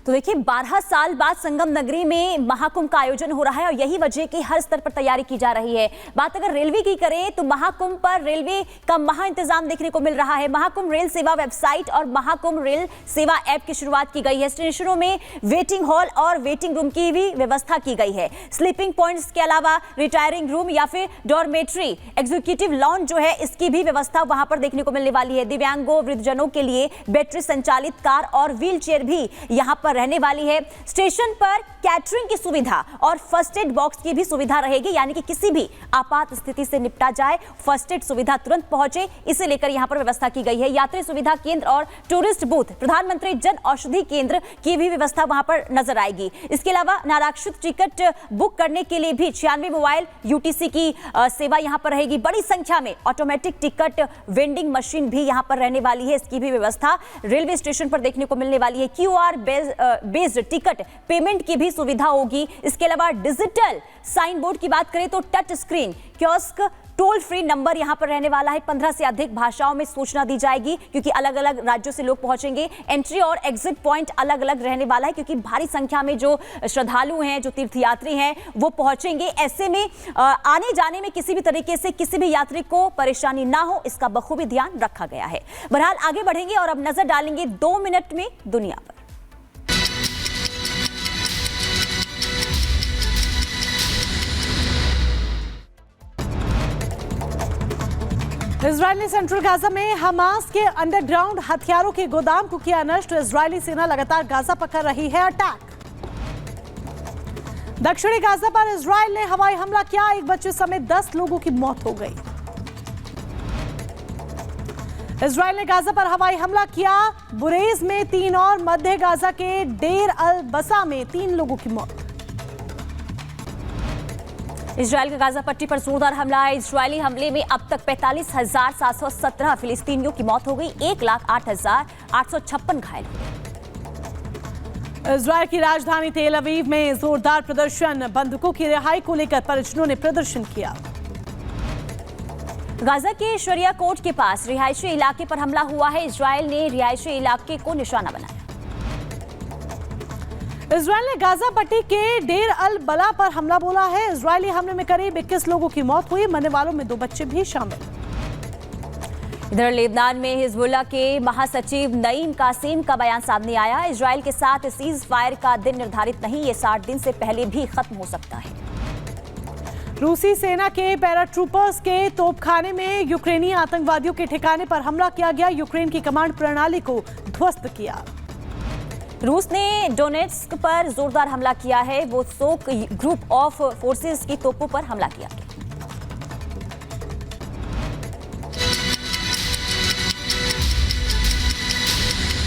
तो देखिए 12 साल बाद संगम नगरी में महाकुंभ का आयोजन हो रहा है और यही वजह की हर स्तर पर तैयारी की जा रही है। बात अगर रेलवे की करें तो महाकुंभ पर रेलवे का महा इंतजाम देखने को मिल रहा है। महाकुंभ रेल सेवा वेबसाइट और महाकुंभ रेल सेवा ऐप की शुरुआत की गई है। स्टेशनों में वेटिंग हॉल और वेटिंग रूम की भी व्यवस्था की गई है। स्लीपिंग पॉइंट्स के अलावा रिटायरिंग रूम या फिर डॉर्मेट्री, एग्जीक्यूटिव लॉन्ज जो है इसकी भी व्यवस्था वहां पर देखने को मिलने वाली है। दिव्यांगों, वृद्धजनों के लिए बैटरी संचालित कार और व्हील चेयर भी यहां पर रहने वाली है। स्टेशन पर कैटरिंग की सुविधा और फर्स्ट एड बॉक्स की भी सुविधा रहेगी, यानी कि किसी भी आपात स्थिति से निपटा जाए, फर्स्ट एड सुविधा तुरंत पहुंचे, इसे लेकर यहां पर व्यवस्था की गई है। यात्री सुविधा केंद्र और टूरिस्ट बूथ, प्रधानमंत्री जन औषधि केंद्र की भी व्यवस्था वहां पर नजर आएगी। इसके अलावा नाराक्षित टिकट बुक करने के लिए भी 96 मोबाइल यूटीसी की सेवा यहां पर रहेगी। बड़ी संख्या में ऑटोमेटिक टिकट वेंडिंग मशीन भी यहां पर रहने वाली है, इसकी भी व्यवस्था रेलवे स्टेशन पर देखने को मिलने वाली है। क्यूआर बेस्ड टिकट पेमेंट की भी सुविधा होगी। इसके अलावा डिजिटल साइन बोर्ड की बात करें तो touch screen kiosk, toll free number यहां पर रहने वाला है। 15 से अधिक भाषाओं में सूचना दी जाएगी क्योंकि अलग अलग राज्यों से लोग पहुंचेंगे। एंट्री और एग्जिट पॉइंट अलग अलग रहने वाला है क्योंकि भारी संख्या में जो श्रद्धालु हैं, जो तीर्थयात्री हैं, वो पहुंचेंगे। ऐसे में आने जाने में किसी भी तरीके से किसी भी यात्री को परेशानी ना हो, इसका बखूबी ध्यान रखा गया है। बहरहाल आगे बढ़ेंगे और अब नजर डालेंगे 2 मिनट में दुनिया पर। इजरायल ने सेंट्रल गाजा में हमास के अंडरग्राउंड हथियारों के गोदाम को किया नष्ट। इजरायली सेना लगातार गाजा पर कर रही है अटैक। दक्षिणी गाजा पर इजरायल ने हवाई हमला किया, एक बच्चे समेत 10 लोगों की मौत हो गई। इजरायल ने गाजा पर हवाई हमला किया, बुरेज में 3 और मध्य गाजा के डेर अल बसा में 3 लोगों की मौत। इजरायल का गाजा पट्टी पर जोरदार हमला है। इजरायली हमले में अब तक 45,717 फिलिस्तीनियों की मौत हो गई, 1,08,856 घायल हुए। इजरायल की राजधानी तेल अवीव में जोरदार प्रदर्शन, बंदूकों की रिहाई को लेकर परिजनों ने प्रदर्शन किया। गाजा के शरिया कोर्ट के पास रिहायशी इलाके पर हमला हुआ है। इजरायल ने रिहायशी इलाके को निशाना बनाया। इजरायल ने गाजा पट्टी के डेर अल बला पर हमला बोला है। इजरायली हमले में करीब 21 लोगों की मौत हुई, मरने वालों में 2 बच्चे भी शामिल। इधर लेबनान में हिजबुल्लाह के महासचिव नईम कासिम का बयान सामने आया। इजरायल के साथ सीज फायर का दिन निर्धारित नहीं, ये 60 दिन से पहले भी खत्म हो सकता है। रूसी सेना के पैराट्रूपर्स के तोपखाने में यूक्रेनी आतंकवादियों के ठिकाने पर हमला किया गया, यूक्रेन की कमांड प्रणाली को ध्वस्त किया। रूस ने डोनेट्स्क पर जोरदार हमला किया है, वो सोक ग्रुप ऑफ फोर्सेस की तोपों पर हमला किया।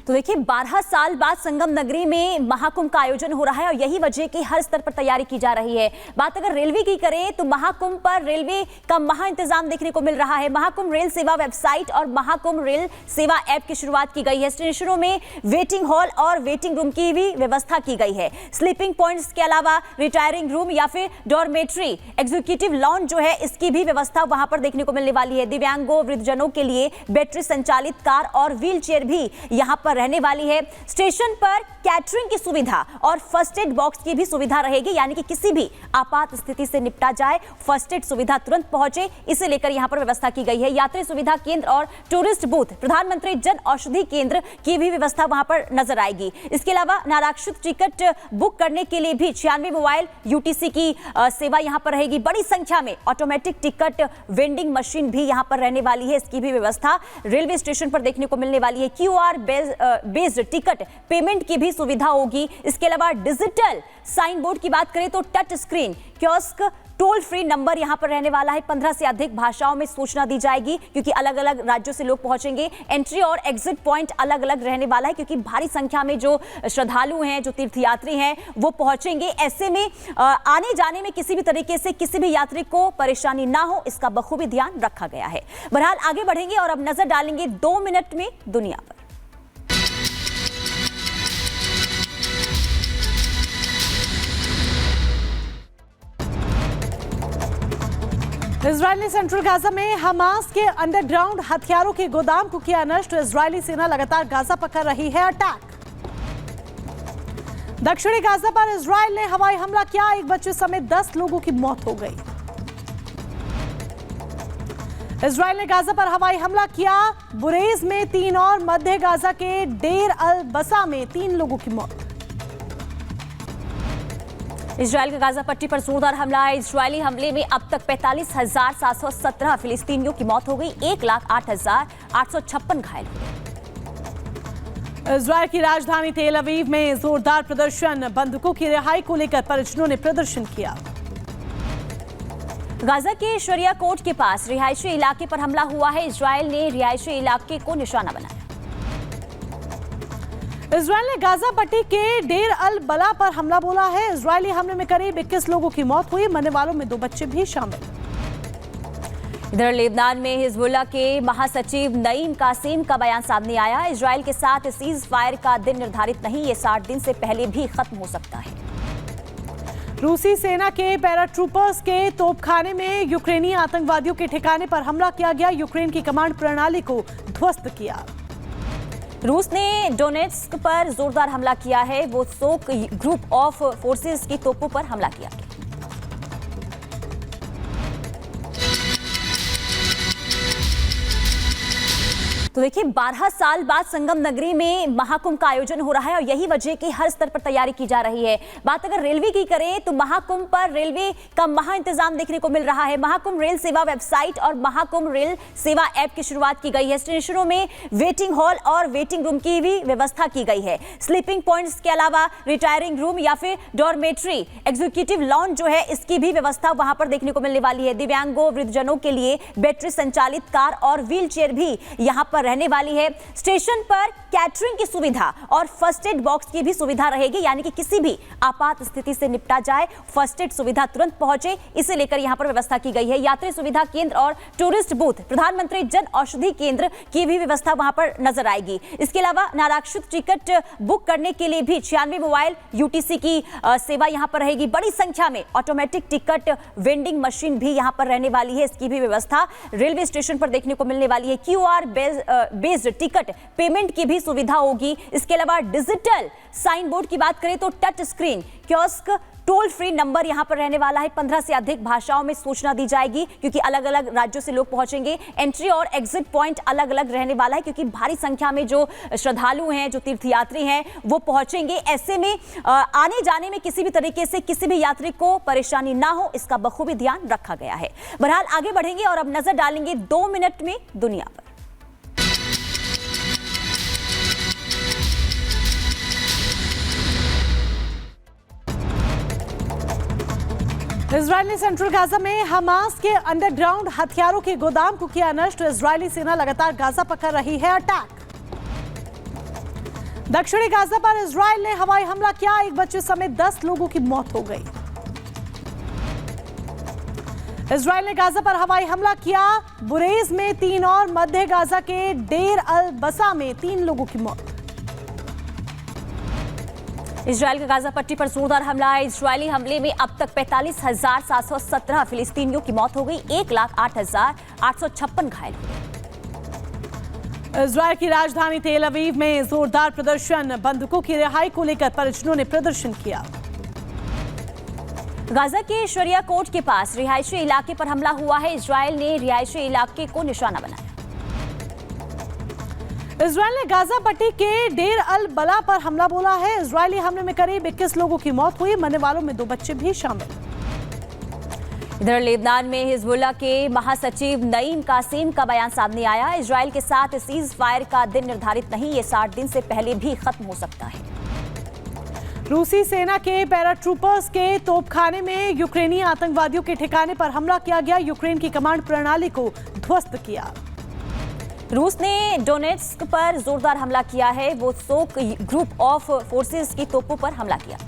तो देखिए 12 साल बाद संगम नगरी में महाकुंभ का आयोजन हो रहा है और यही वजह की हर स्तर पर तैयारी की जा रही है। बात अगर रेलवे की करें तो महाकुंभ पर रेलवे का महा इंतजाम देखने को मिल रहा है। महाकुंभ रेल सेवा वेबसाइट और महाकुंभ रेल सेवा ऐप की शुरुआत की गई है। स्टेशनों में वेटिंग हॉल और वेटिंग रूम की भी व्यवस्था की गई है। स्लीपिंग पॉइंट्स के अलावा रिटायरिंग रूम या फिर डॉर्मेट्री, एग्जीक्यूटिव लॉन्ज जो है इसकी भी व्यवस्था वहां पर देखने को मिलने वाली है। दिव्यांगों, वृद्धजनों के लिए बैटरी संचालित कार और व्हील चेयर भी यहां पर रहने वाली है। स्टेशन पर कैटरिंग की सुविधा और फर्स्ट एड बॉक्स की भी सुविधा रहेगी, यानी कि किसी भी आपात स्थिति से निपटा जाए, फर्स्ट एड सुविधा तुरंत पहुंचे, इसे लेकर यहां पर व्यवस्था की गई है। यात्री सुविधा केंद्र और टूरिस्ट बूथ, प्रधानमंत्री जन औषधि केंद्र की भी व्यवस्था वहां पर नजर आएगी। इसके अलावा नाराक्षित टिकट बुक करने के लिए भी 96 मोबाइल यूटीसी की सेवा यहां पर रहेगी। बड़ी संख्या में ऑटोमेटिक टिकट वेंडिंग मशीन भी यहां पर रहने वाली है, इसकी भी व्यवस्था रेलवे स्टेशन पर देखने को मिलने वाली है। क्यूआर बेस्ड टिकट पेमेंट की भी सुविधा होगी। इसके अलावा डिजिटल साइन बोर्ड की बात करें तो touch screen kiosk, toll free number यहां पर रहने वाला है। 15 से अधिक भाषाओं में सूचना दी जाएगी क्योंकि अलग अलग राज्यों से लोग पहुंचेंगे। एंट्री और एग्जिट पॉइंट अलग अलग रहने वाला है क्योंकि भारी संख्या में जो श्रद्धालु हैं, जो तीर्थयात्री हैं, वो पहुंचेंगे। ऐसे में आने जाने में किसी भी तरीके से किसी भी यात्री को परेशानी ना हो, इसका बखूबी ध्यान रखा गया है। बहरहाल आगे बढ़ेंगे और अब नजर डालेंगे 2 मिनट में दुनिया पर। इजरायल ने सेंट्रल गाजा में हमास के अंडरग्राउंड हथियारों के गोदाम को किया नष्ट। इजरायली सेना लगातार गाजा पर कर रही है अटैक। दक्षिणी गाजा पर इजराइल ने हवाई हमला किया, एक बच्चे समेत 10 लोगों की मौत हो गई। इजराइल ने गाजा पर हवाई हमला किया, बुरेज में 3 और मध्य गाजा के डेर अल बसा में 3 लोगों की मौत। इजराइल का गाजा पट्टी पर जोरदार हमला है। इजरायली हमले में अब तक 45,717 फिलिस्तीनियों की मौत हो गई, 1,08,856 घायल हुए। इजराइल की राजधानी तेल अवीव में जोरदार प्रदर्शन, बंधकों की रिहाई को लेकर परिजनों ने प्रदर्शन किया। गाजा के शरिया कोर्ट के पास रिहायशी इलाके पर हमला हुआ है। इजराइल ने रिहायशी इलाके को निशाना बनाया। इजराइल ने गाजा पट्टी के डेर अल बला पर हमला बोला है। इजरायली हमले में करीब 21 लोगों की मौत हुई, मरने वालों में 2 बच्चे भी शामिल। इधर लेबनान में हिजबुल्लाह के महासचिव नईम कासिम का बयान सामने आया। इजराइल के साथ सीज फायर का दिन निर्धारित नहीं, ये 60 दिन से पहले भी खत्म हो सकता है। रूसी सेना के पैराट्रूपर्स के तोपखाने में यूक्रेनी आतंकवादियों के ठिकाने पर हमला किया गया, यूक्रेन की कमांड प्रणाली को ध्वस्त किया। रूस ने डोनेट्स्क पर जोरदार हमला किया है, वो सोक ग्रुप ऑफ फोर्सेस की तोपों पर हमला किया गया। तो देखिए 12 साल बाद संगम नगरी में महाकुंभ का आयोजन हो रहा है और यही वजह की हर स्तर पर तैयारी की जा रही है। बात अगर रेलवे की करें तो महाकुंभ पर रेलवे का महा इंतजाम देखने को मिल रहा है। महाकुंभ रेल सेवा वेबसाइट और महाकुंभ रेल सेवा ऐप की शुरुआत की गई है। स्टेशनों में वेटिंग हॉल और वेटिंग रूम की भी व्यवस्था की गई है। स्लीपिंग पॉइंट्स के अलावा रिटायरिंग रूम या फिर डॉर्मेट्री, एग्जीक्यूटिव लॉन्ज जो है इसकी भी व्यवस्था वहां पर देखने को मिलने वाली है। दिव्यांगों, वृद्धजनों के लिए बैटरी संचालित कार और व्हील चेयर भी यहां पर रहने वाली है। स्टेशन पर कैटरिंग की सुविधा और फर्स्ट एड बॉक्स की भी सुविधा रहेगी, यानी कि किसी भी आपात स्थिति से निपटा जाए, फर्स्ट एड सुविधा तुरंत पहुंचे, इसे लेकर यहां पर व्यवस्था की गई है। यात्री सुविधा केंद्र और टूरिस्ट बूथ, प्रधानमंत्री जन औषधि केंद्र की भी व्यवस्था वहां पर नजर आएगी। इसके अलावा नाराक्षित टिकट बुक करने के लिए भी 96 मोबाइल यूटीसी की सेवा यहां पर रहेगी। बड़ी संख्या में ऑटोमेटिक टिकट वेंडिंग मशीन भी यहां पर रहने वाली है, इसकी भी व्यवस्था रेलवे स्टेशन पर देखने को मिलने वाली है। क्यूआर बेस्ड टिकट पेमेंट की भी सुविधा होगी। इसके अलावा डिजिटल साइन बोर्ड की बात करें तो touch screen kiosk, toll free number यहां पर रहने वाला है। 15 से अधिक भाषाओं में सूचना दी जाएगी क्योंकि अलग अलग राज्यों से लोग पहुंचेंगे। एंट्री और एग्जिट पॉइंट अलग अलग रहने वाला है क्योंकि भारी संख्या में जो श्रद्धालु हैं, जो तीर्थयात्री हैं, वो पहुंचेंगे। ऐसे में आने जाने में किसी भी तरीके से किसी भी यात्री को परेशानी ना हो, इसका बखूबी ध्यान रखा गया है। बहरहाल आगे बढ़ेंगे और अब नजर डालेंगे 2 मिनट में दुनिया पर। इजराइल ने सेंट्रल गाजा में हमास के अंडरग्राउंड हथियारों के गोदाम को किया नष्ट। इजरायली सेना लगातार गाजा पर कर रही है अटैक। दक्षिणी गाजा पर इजराइल ने हवाई हमला किया, एक बच्चे समेत 10 लोगों की मौत हो गई। इजराइल ने गाजा पर हवाई हमला किया, बुरेज में 3 और मध्य गाजा के डेर अल बसा में 3 लोगों की मौत। इजराइल का गाजा पट्टी पर जोरदार हमला है। इजरायली हमले में अब तक 45,717 फिलिस्तीनियों की मौत हो गई, 1,08,856 घायल हुए। इजराइल की राजधानी तेल अवीव में जोरदार प्रदर्शन, बंधकों की रिहाई को लेकर परिजनों ने प्रदर्शन किया। गाजा के शरिया कोर्ट के पास रिहायशी इलाके पर हमला हुआ है। इजराइल ने रिहायशी इलाके को निशाना बनाया। इजराइल ने गाजा पट्टी के डेर अल बला पर हमला बोला है। इजरायली हमले में करीब 21 लोगों की मौत हुई, मरने वालों में 2 बच्चे भी शामिल। इधर लेबनान में हिजबुल्लाह के महासचिव नईम कासिम का बयान सामने आया। इजराइल के साथ सीज फायर का दिन निर्धारित नहीं, ये 60 दिन से पहले भी खत्म हो सकता है। रूसी सेना के पैराट्रूपर्स के तोपखाने में यूक्रेनी आतंकवादियों के ठिकाने पर हमला किया गया, यूक्रेन की कमांड प्रणाली को ध्वस्त किया। रूस ने डोनेट्स्क पर जोरदार हमला किया है, वो सोक ग्रुप ऑफ फोर्सेस की तोपों पर हमला किया।